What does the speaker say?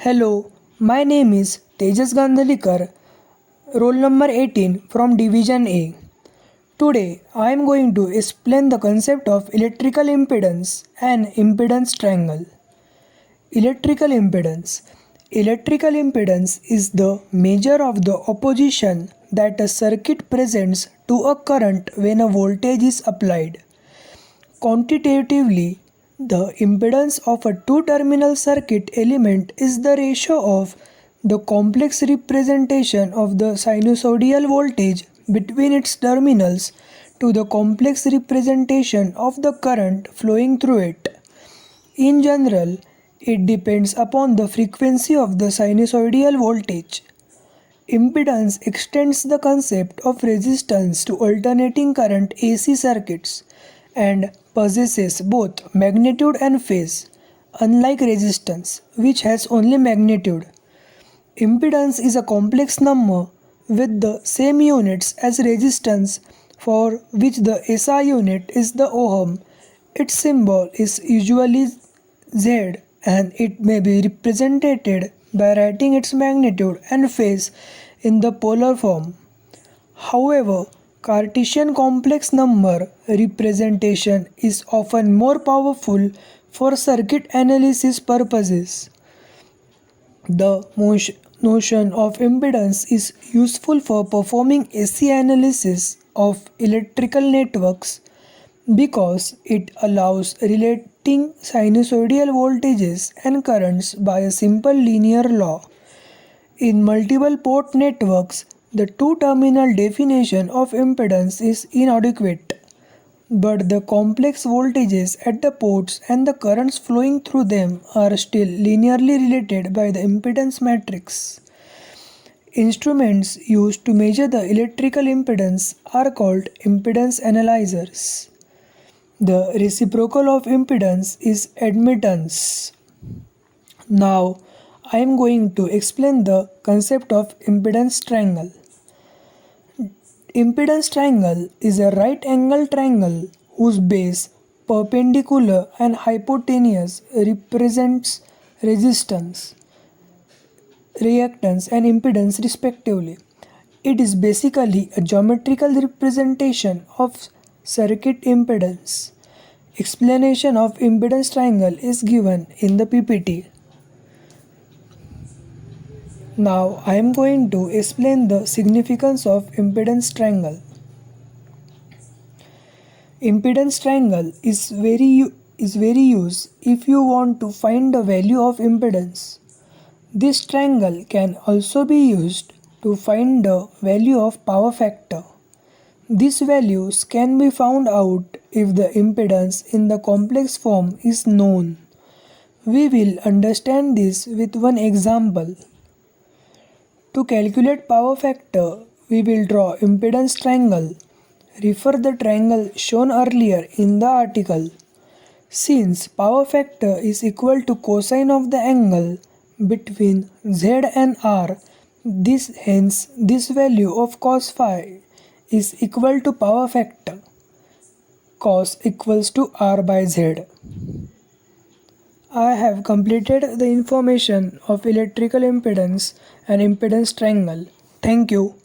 Hello, my name is Tejas Gandhalikar, roll number 18 from Division A. Today I am going to explain the concept of electrical impedance and impedance triangle. Electrical impedance. Electrical impedance is the measure of the opposition that a circuit presents to a current when a voltage is applied. Quantitatively, the impedance of a two-terminal circuit element is the ratio of the complex representation of the sinusoidal voltage between its terminals to the complex representation of the current flowing through it. In general, it depends upon the frequency of the sinusoidal voltage. Impedance extends the concept of resistance to alternating current AC circuits and possesses both magnitude and phase, unlike resistance, which has only magnitude. Impedance is a complex number with the same units as resistance, for which the SI unit is the ohm. Its symbol is usually Z, and it may be represented by writing its magnitude and phase in the polar form. However, Cartesian complex number representation is often more powerful for circuit analysis purposes. The notion of impedance is useful for performing AC analysis of electrical networks because it allows relating sinusoidal voltages and currents by a simple linear law. In multiple port networks, the two-terminal definition of impedance is inadequate, but the complex voltages at the ports and the currents flowing through them are still linearly related by the impedance matrix. Instruments used to measure the electrical impedance are called impedance analyzers. The reciprocal of impedance is admittance. Now, I am going to explain the concept of impedance triangle. Impedance triangle is a right angle triangle whose base, perpendicular and hypotenuse, represents resistance, reactance and impedance respectively. It is basically a geometrical representation of circuit impedance. Explanation of impedance triangle is given in the PPT. Now I am going to explain the significance of impedance triangle. Impedance triangle is very used if you want to find the value of impedance. This triangle can also be used to find the value of power factor. These values can be found out if the impedance in the complex form is known. We will understand this with one example. To calculate power factor, we will draw impedance triangle. Refer the triangle shown earlier in the article. Since power factor is equal to cosine of the angle between Z and R, hence this value of cos phi is equal to power factor. Cos equals to R by Z. I have completed the information of electrical impedance and impedance triangle. Thank you.